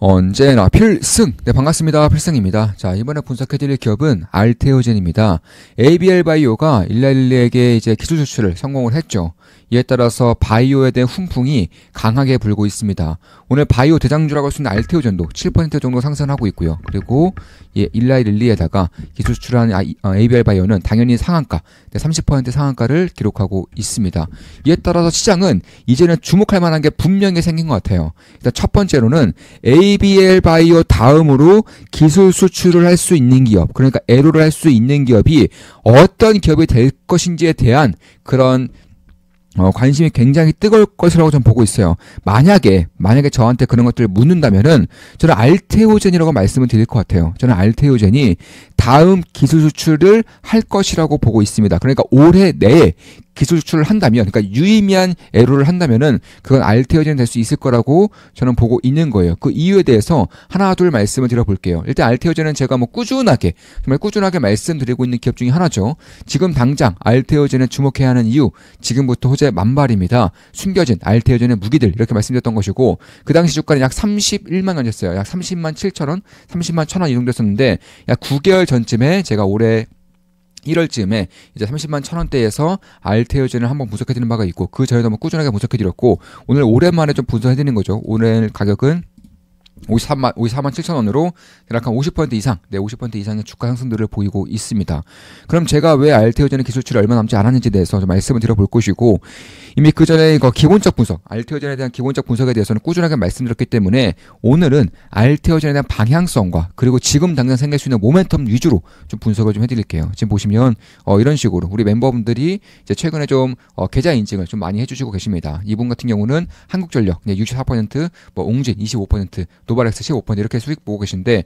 언제나 필승! 네, 반갑습니다. 필승입니다. 자, 이번에 분석해드릴 기업은 알테오젠입니다. ABL 바이오가 일라일리에게 이제 기술 수출을 성공을 했죠. 이에 따라서 바이오에 대한 훈풍이 강하게 불고 있습니다. 오늘 바이오 대장주라고 할 수 있는 알테오젠도 7% 정도 상승하고 있고요. 그리고 일라일리에다가 기술 수출한 ABL 바이오는 당연히 상한가, 30% 상한가를 기록하고 있습니다. 이에 따라서 시장은 이제는 주목할 만한 게 분명히 생긴 것 같아요. 일단 첫 번째로는 ABL 바이오 다음으로 기술 수출을 할 수 있는 기업, 그러니까 애로를 할 수 있는 기업이 어떤 기업이 될 것인지에 대한 그런 관심이 굉장히 뜨거울 것이라고 저는 보고 있어요. 만약에 저한테 그런 것들을 묻는다면은 저는 알테오젠이라고 말씀을 드릴 것 같아요. 저는 알테오젠이 다음 기술 수출을 할 것이라고 보고 있습니다. 그러니까 올해 내에 기술 수출을 한다면, 그러니까 유의미한 애로를 한다면은 그건 알테오젠이 될 수 있을 거라고 저는 보고 있는 거예요. 그 이유에 대해서 하나 둘 말씀을 드려볼게요. 일단 알테오젠은 제가 정말 꾸준하게 말씀드리고 있는 기업 중에 하나죠. 지금 당장 알테오젠을 주목해야 하는 이유, 지금부터 호재 만발입니다. 숨겨진 알테오젠의 무기들, 이렇게 말씀드렸던 것이고, 그 당시 주가는 약 31만 원이었어요. 약 30만 7천 원, 30만 1천 원 이 정도 였었는데, 약 9개월 전쯤에 제가 올해 1월쯤에 이제 30만 1,000원대에서 알테오젠을 한번 분석해드리는 바가 있고, 그 전에도 한번 꾸준하게 분석해드렸고, 오늘 오랜만에 좀 분석해드리는 거죠. 오늘 가격은 54만 7천 원으로 대략 한 50% 이상, 50% 이상의 주가 상승들을 보이고 있습니다. 그럼 제가 왜 알테오젠의 기술 수출이 얼마 남지 않았는지에 대해서 좀 말씀을 드려볼 것이고, 이미 그 전에 기본적 분석, 알테오젠에 대한 기본적 분석에 대해서는 꾸준하게 말씀드렸기 때문에 오늘은 알테오젠에 대한 방향성과 그리고 지금 당장 생길 수 있는 모멘텀 위주로 좀 분석을 좀 해드릴게요. 지금 보시면 이런 식으로 우리 멤버분들이 이제 최근에 좀 계좌 인증을 좀 많이 해주시고 계십니다. 이분 같은 경우는 한국전력 64%, 옹진 25%, 노바렉스 15% 이렇게 수익 보고 계신데,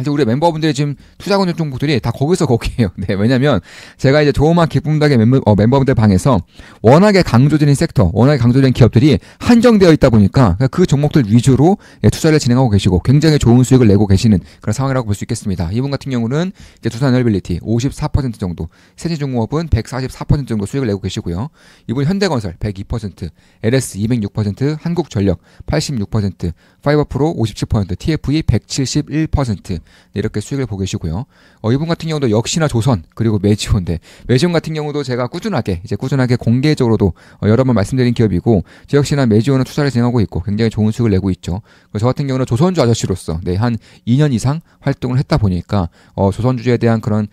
이제 우리 멤버분들이 지금 투자금융 정보들이 다 거기에요. 네, 왜냐면 제가 이제 조그만 기쁨닭의 멤버분들 방에서 워낙에 강조되는 섹터, 워낙에 강조되는 기업들이 한정되어 있다 보니까 그 종목들 위주로 투자를 진행하고 계시고 굉장히 좋은 수익을 내고 계시는 그런 상황이라고 볼 수 있겠습니다. 이분 같은 경우는 이제 두산 에너빌리티 54% 정도, 세진중공업은 144% 정도 수익을 내고 계시고요. 이분 현대건설 102%, LS 206%, 한국전력 86%, 파이버프로 57%, TFE 171%. 이렇게 수익을 보고 계시고요. 이분 같은 경우도 역시나 조선, 그리고 매지온인데, 매지온 같은 경우도 제가 꾸준하게 공개적으로도 여러 번 말씀드린 기업이고, 저 역시나 매지온은 투자를 진행하고 있고 굉장히 좋은 수익을 내고 있죠. 저 같은 경우는 조선주 아저씨로서 한 2년 이상 활동을 했다 보니까 조선주주에 대한 그런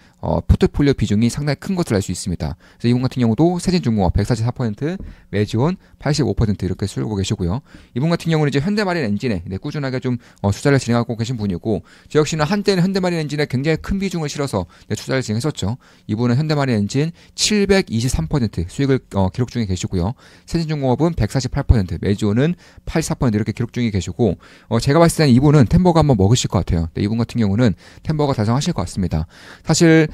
포트폴리오 비중이 상당히 큰 것을 알 수 있습니다. 그래서 이분 같은 경우도 세진중공업 144%, 매지온 85% 이렇게 수익을 보고 계시고요. 이분 같은 경우는 이제 현대마린 엔진에 꾸준하게 좀 투자를 진행하고 계신 분이고, 저 역시나 한때는 현대마린 엔진에 굉장히 큰 비중을 실어서 투자를 진행했었죠. 이분은 현대마린 엔진 723% 수익을 기록 중에 계시고요. 세진중공업은 148%, 매지온은 84% 이렇게 기록 중에 계시고, 제가 봤을 때는 이분은 템버거 한번 먹으실 것 같아요. 이분 같은 경우는 템버거 달성하실 것 같습니다. 사실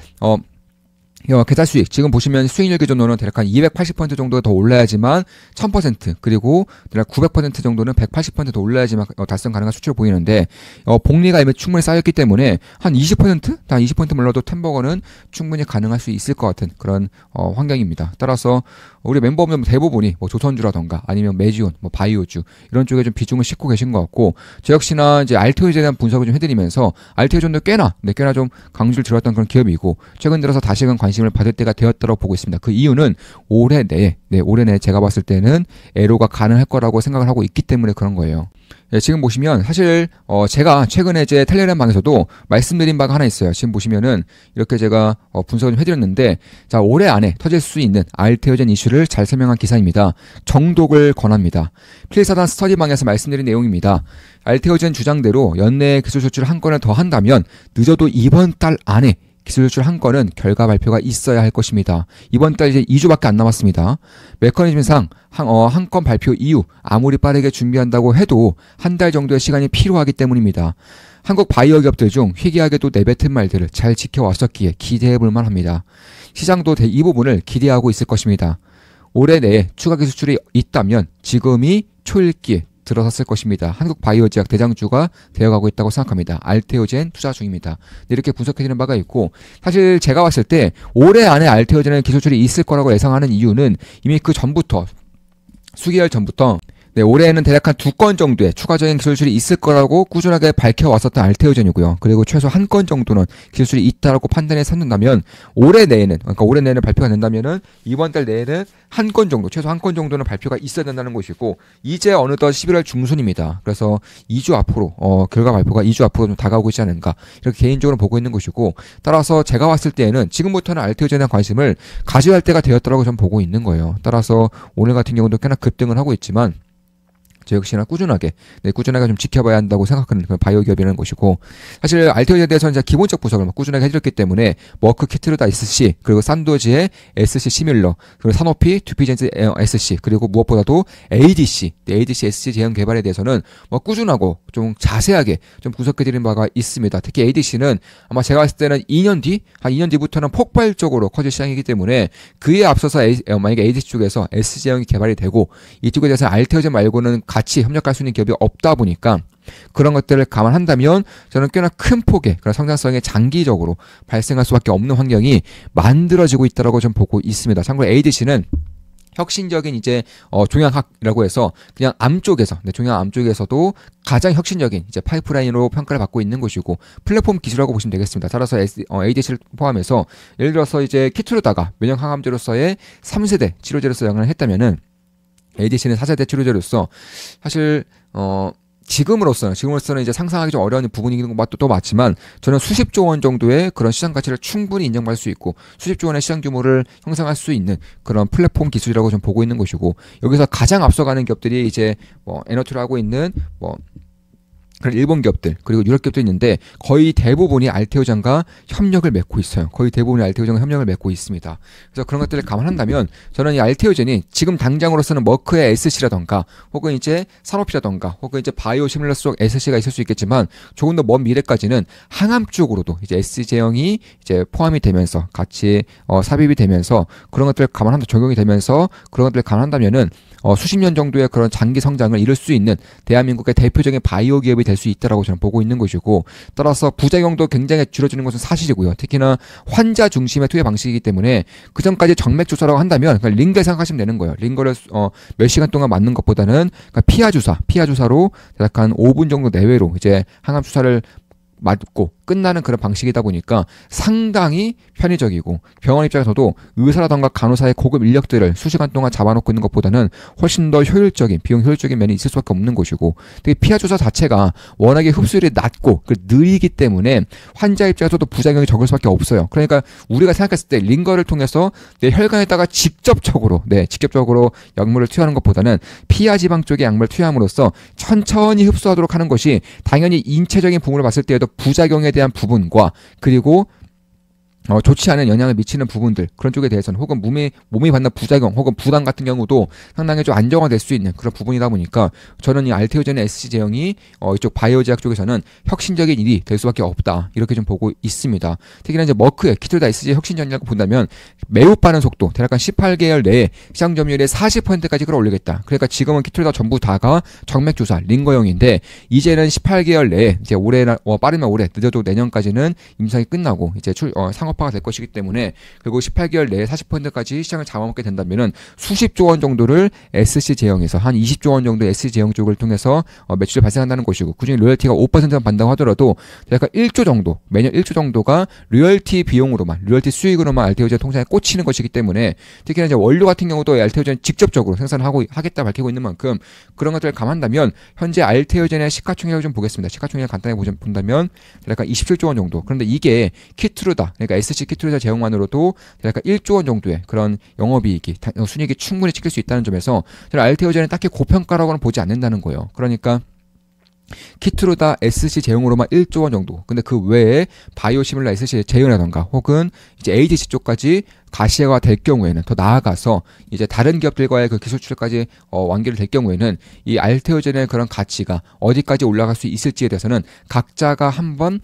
계좌 수익, 지금 보시면 수익률 기준으로는 대략 한 280% 정도 더 올라야지만 1000%, 그리고 대략 900% 정도는 180%더 올라야지만 달성 가능한 수치로 보이는데, 복리가 이미 충분히 쌓였기 때문에 한 20%? 한 20% 몰라도 템버거는 충분히 가능할 수 있을 것 같은 그런 환경입니다. 따라서 우리 멤버분 대부분이 조선주라던가 아니면 매지온, 바이오주 이런 쪽에 좀 비중을 싣고 계신 것 같고, 저 역시나 이제 알테오젠에 대한 분석을 좀 해드리면서 알테오젠도 꽤나 좀 강조를 들었던 그런 기업이고, 최근 들어서 다시금 관심을 받을 때가 되었다고 보고 있습니다. 그 이유는 올해 내에 제가 봤을 때는 애로가 가능할 거라고 생각을 하고 있기 때문에 그런 거예요. 지금 보시면 사실 제가 최근에 이제 텔레그램 방에서도 말씀드린 바가 하나 있어요. 지금 보시면은 이렇게 제가 분석을 좀 해드렸는데, 자, 올해 안에 터질 수 있는 알테오젠 이슈를 잘 설명한 기사입니다. 정독을 권합니다. 필사단 스터디방에서 말씀드린 내용입니다. 알테오젠 주장대로 연내에 기술 수출을 한 건을 더 한다면 늦어도 이번 달 안에 기술 수출 한 건은 결과 발표가 있어야 할 것입니다. 이번 달 이제 2주밖에 안 남았습니다. 메커니즘상 한 건 발표 이후 아무리 빠르게 준비한다고 해도 한 달 정도의 시간이 필요하기 때문입니다. 한국 바이오 기업들 중 희귀하게도 내뱉은 말들을 잘 지켜왔었기에 기대해 볼 만합니다. 시장도 이 부분을 기대하고 있을 것입니다. 올해 내에 추가 기술 수출이 있다면 지금이 초읽기에 들어섰을 것입니다. 한국 바이오 제약 대장주가 되어가고 있다고 생각합니다. 알테오젠 투자 중입니다. 이렇게 분석해드리는 바가 있고, 사실 제가 봤을 때 올해 안에 알테오젠의 기술출이 있을 거라고 예상하는 이유는 이미 그 전부터 수개월 전부터 네, 올해에는 대략 한 2건 정도의 추가적인 기술출이 있을 거라고 꾸준하게 밝혀왔었던 알테오젠이고요. 그리고 최소 한 건 정도는 기술출이 있다라고 판단해서 한다면 올해 내에는, 그러니까 올해 내에는 발표가 된다면은 이번 달 내에는 한 건 정도, 최소 한 건 정도는 발표가 있어야 된다는 것이고, 이제 어느덧 11월 중순입니다. 그래서 2주 앞으로 결과 발표가 2주 앞으로 좀 다가오고 있지 않은가, 이렇게 개인적으로 보고 있는 것이고, 따라서 제가 봤을 때에는 지금부터는 알테오젠에 대한 관심을 가져야 할 때가 되었다라고 저는 보고 있는 거예요. 따라서 오늘 같은 경우도 꽤나 급등을 하고 있지만, 저 역시나 꾸준하게 좀 지켜봐야 한다고 생각하는 그런 바이오 기업이라는 것이고, 사실 알테오젠에 대해서는 제가 기본적 분석을 꾸준하게 해드렸기 때문에 머크 키트루다 SC, 그리고 산도지의 SC 시뮬러, 그리고 사노피 듀피젠스 SC, 그리고 무엇보다도 ADC SC 제형 개발에 대해서는 꾸준하고 좀 자세하게 좀 분석해드린 바가 있습니다. 특히 ADC는 아마 제가 봤을 때는 한 2년 뒤부터는 폭발적으로 커질 시장이기 때문에, 그에 앞서서 만약에 ADC 쪽에서 SC 제형이 개발이 되고 이쪽에 대해서 알테오젠 말고는 같이 협력할 수 있는 기업이 없다 보니까, 그런 것들을 감안한다면 저는 꽤나 큰 폭의 그런 성장성이 장기적으로 발생할 수밖에 없는 환경이 만들어지고 있다고 좀 보고 있습니다. 참고로 ADC는 혁신적인 이제 종양학이라고 해서 그냥 암 쪽에서, 종양 암 쪽에서도 가장 혁신적인 이제 파이프라인으로 평가를 받고 있는 것이고, 플랫폼 기술이라고 보시면 되겠습니다. 따라서 ADC를 포함해서 예를 들어서 이제 키트루다가 면역 항암제로서의 3세대 치료제로서 영향을 했다면은, ADC는 4세대 치료제로서 사실 지금으로서는 이제 상상하기 좀 어려운 부분이긴 또 맞지만, 저는 수십조 원 정도의 그런 시장 가치를 충분히 인정받을 수 있고 수십조 원의 시장 규모를 형성할 수 있는 그런 플랫폼 기술이라고 좀 보고 있는 것이고, 여기서 가장 앞서가는 기업들이 이제 에너트를 하고 있는 그런 일본 기업들, 그리고 유럽 기업도 있는데, 거의 대부분이 알테오젠과 협력을 맺고 있어요. 거의 대부분이 알테오젠과 협력을 맺고 있습니다. 그래서 그런 것들을 감안한다면 저는 이 알테오젠이 지금 당장으로서는 머크의 SC라던가 혹은 이제 산오피라던가 혹은 이제 바이오 시뮬러 속 SC가 있을 수 있겠지만, 조금 더 먼 미래까지는 항암 쪽으로도 이제 SC 제형이 이제 포함이 되면서 같이 삽입이 되면서, 그런 것들을 감안한다, 적용이 되면서 그런 것들을 감안한다면은 수십 년 정도의 그런 장기 성장을 이룰 수 있는 대한민국의 대표적인 바이오 기업이 될 수 있다라고 저는 보고 있는 것이고, 따라서 부작용도 굉장히 줄어드는 것은 사실이고요. 특히나 환자 중심의 투여 방식이기 때문에, 그 전까지 정맥 주사라고 한다면 그러니까 링거 생각하시면 되는 거예요. 링거를 몇 시간 동안 맞는 것보다는 그러니까 피하 주사로 약간 5분 정도 내외로 이제 항암 주사를 맞고 끝나는 그런 방식이다 보니까 상당히 편의적이고, 병원 입장에서도 의사라던가 간호사의 고급 인력들을 수시간 동안 잡아놓고 있는 것보다는 훨씬 더 효율적인, 비용 효율적인 면이 있을 수밖에 없는 것이고, 특히 피하 주사 자체가 워낙에 흡수율이 낮고 느리기 때문에 환자 입장에서도 부작용이 적을 수밖에 없어요. 그러니까 우리가 생각했을 때 링거를 통해서 내 혈관에다가 직접적으로 약물을 투여하는 것보다는 피하 지방 쪽에 약물을 투여함으로써 천천히 흡수하도록 하는 것이 당연히 인체적인 부분을 봤을 때에도 부작용에 대한 부분과, 그리고 좋지 않은 영향을 미치는 부분들, 그런 쪽에 대해서는 혹은 몸이 받는 부작용 혹은 부담 같은 경우도 상당히 좀 안정화될 수 있는 그런 부분이다 보니까, 저는 이 알테오젠 SC 제형이 이쪽 바이오 제약 쪽에서는 혁신적인 일이 될 수밖에 없다, 이렇게 좀 보고 있습니다. 특히나 이제 머크의 키트루다 SC 혁신전이라고 본다면 매우 빠른 속도, 대략 한 18개월 내에 시장 점유율의 40%까지 끌어올리겠다. 그러니까 지금은 키트루다 전부 다가 정맥 주사 링거용인데, 이제는 18개월 내에 이제 빠르면 올해, 늦어도 내년까지는 임상이 끝나고 이제 상업화가 될 것이기 때문에, 그리고 18개월 내에 40%까지 시장을 잡아먹게 된다면은 수십조 원 정도를 SC 제형에서 한 20조 원 정도 SC 제형 쪽을 통해서 매출이 발생한다는 것이고, 그중에 로열티가 5%만 받는다고 하더라도 약간 1조 정도, 매년 1조 정도가 로열티 비용으로만, 로열티 수익으로만 알테오젠 통장에 꽂히는 것이기 때문에, 특히나 이제 원료 같은 경우도 알테오젠 직접적으로 하겠다 밝히고 있는 만큼, 그런 것들을 감안한다면 현재 알테오젠의 시가총액을 좀 보겠습니다. 시가총액을 간단히 본다면 약간 27조 원 정도. 그런데 이게 키트루다, 그러니까 SC 키트루다 제형만으로도 약간 1조 원 정도의 그런 영업이익이, 순이익이 충분히 찍힐 수 있다는 점에서 저는 알테오젠은 딱히 고평가라고는 보지 않는다는 거예요. 그러니까 키트루다 SC 제형으로만 1조 원 정도. 근데 그 외에 바이오 시뮬러 SC 제형이라던가 혹은 이제 ADC 쪽까지 가시화가 될 경우에는, 더 나아가서 이제 다른 기업들과의 그 기술 추적까지 완결이 될 경우에는 이 알테오젠의 그런 가치가 어디까지 올라갈 수 있을지에 대해서는 각자가 한번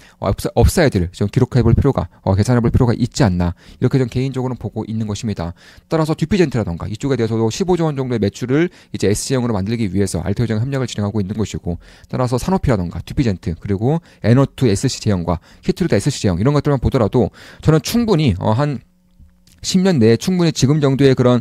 업사이드를 좀 기록해볼 필요가, 계산해볼 필요가 있지 않나, 이렇게 좀 개인적으로 보고 있는 것입니다. 따라서 듀피젠트라던가 이쪽에 대해서도 15조 원 정도의 매출을 이제 SC형으로 만들기 위해서 알테오젠 협력을 진행하고 있는 것이고, 따라서 산오피라던가 듀피젠트, 그리고 에너투 SC 제형과 키트루다 SC 제형, 이런 것들만 보더라도 저는 충분히 한 10년 내에 충분히 지금 정도의 그런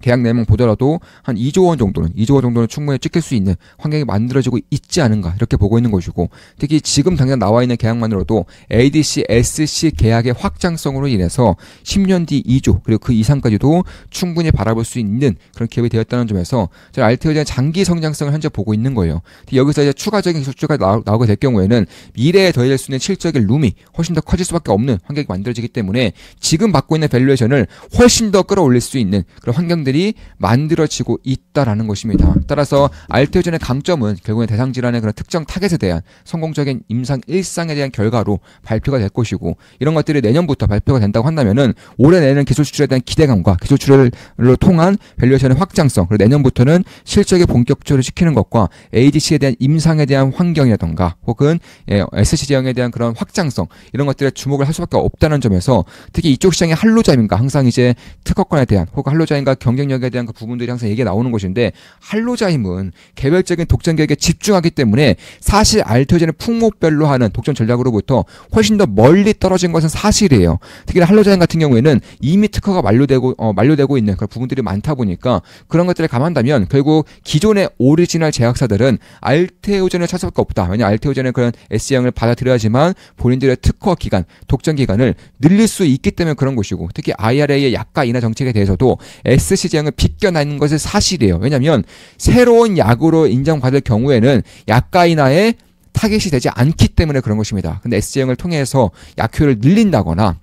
계약 내용 보더라도 한 2조 원 정도는 충분히 찍힐 수 있는 환경이 만들어지고 있지 않은가 이렇게 보고 있는 것이고, 특히 지금 당장 나와 있는 계약만으로도 ADC, SC 계약의 확장성으로 인해서 10년 뒤 2조 그리고 그 이상까지도 충분히 바라볼 수 있는 그런 기업이 되었다는 점에서 저는 알테오젠의 장기 성장성을 현재 보고 있는 거예요. 여기서 이제 추가적인 기술주가 나오게 될 경우에는 미래에 더해질 수 있는 실적의 룸이 훨씬 더 커질 수밖에 없는 환경이 만들어지기 때문에 지금 받고 있는 밸류에이션을 훨씬 더 끌어올릴 수 있는 그런 환경들이 만들어지고 있다라는 것입니다. 따라서 알테오젠의 강점은 결국엔 대상 질환의 그런 특정 타겟에 대한 성공적인 임상 1상에 대한 결과로 발표가 될 것이고, 이런 것들이 내년부터 발표가 된다고 한다면은 올해 내는 기술 추출에 대한 기대감과 기술 추출을 통한 밸류에이션의 확장성, 그리고 내년부터는 실적에 본격적으로 시키는 것과 ADC에 대한 임상에 대한 환경이라던가 혹은 SC 제형에 대한 그런 확장성, 이런 것들에 주목을 할 수밖에 없다는 점에서 특히 이쪽 시장의 할로자임과 항상 이제 특허권에 대한 혹은 할로자임과 경쟁력에 대한 그 부분들이 항상 얘기가 나오는 것인데, 할로자임은 개별적인 독점 계획에 집중하기 때문에 사실 알테오젠의 품목별로 하는 독점 전략으로부터 훨씬 더 멀리 떨어진 것은 사실이에요. 특히 할로자임 같은 경우에는 이미 특허가 만료되고 있는 그런 부분들이 많다 보니까 그런 것들을 감안한다면 결국 기존의 오리지널 제약사들은 알테오젠을 찾을 수밖에 없다. 왜냐하면 알테오젠의 그런 SC형을 받아들여야지만 본인들의 특허 기간, 독점 기간을 늘릴 수 있기 때문에 그런 것이고, 특히 IRA의 약가 인하 정책에 대해서도 SC 제형을 비껴나는 것은 사실이에요. 왜냐하면 새로운 약으로 인정받을 경우에는 약가 인하에 타겟이 되지 않기 때문에 그런 것입니다. 근데 SC형을 통해서 약효를 늘린다거나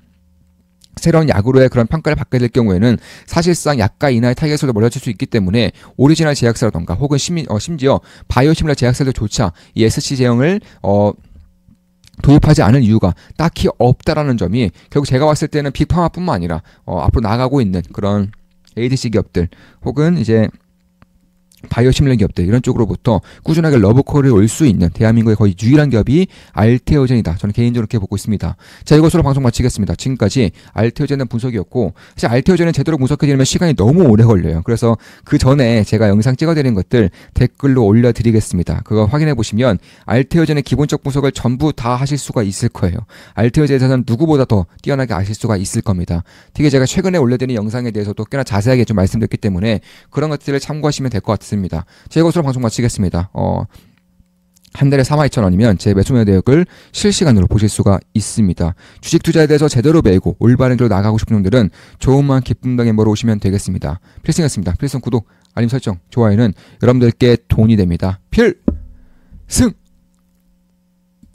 새로운 약으로의 그런 평가를 받게 될 경우에는 사실상 약가 인하의 타겟으로 멀어질 수 있기 때문에 오리지널 제약사라던가 혹은 심지어 바이오시밀러 제약사들조차 이 SC 제형을 도입하지 않을 이유가 딱히 없다라는 점이 결국 제가 봤을 때는 빅파마뿐만 아니라 앞으로 나가고 있는 그런 ADC 기업들 혹은 이제 바이오시밀러 기업들 이런 쪽으로부터 꾸준하게 러브콜이 올 수 있는 대한민국의 거의 유일한 기업이 알테오젠이다. 저는 개인적으로 그렇게 보고 있습니다. 자, 이것으로 방송 마치겠습니다. 지금까지 알테오젠의 분석이었고, 사실 알테오젠은 제대로 분석해드리면 시간이 너무 오래 걸려요. 그래서 그 전에 제가 영상 찍어드린 것들 댓글로 올려드리겠습니다. 그거 확인해보시면 알테오젠의 기본적 분석을 전부 다 하실 수가 있을 거예요. 알테오젠에 대해서는 누구보다 더 뛰어나게 아실 수가 있을 겁니다. 특히 제가 최근에 올려드린 영상에 대해서도 꽤나 자세하게 좀 말씀드렸기 때문에 그런 것들을 참고하시면 될 것 같습니다. 제 이것으로 방송 마치겠습니다. 한 달에 42,000원이면 제 매수매 내역을 실시간으로 보실 수가 있습니다. 주식 투자에 대해서 제대로 배우고 올바른 길로 나가고 싶은 분들은 좋은 마음 기쁨 멤버로 오시면 되겠습니다. 필승이었습니다. 필승 구독, 알림 설정, 좋아요는 여러분들께 돈이 됩니다. 필승!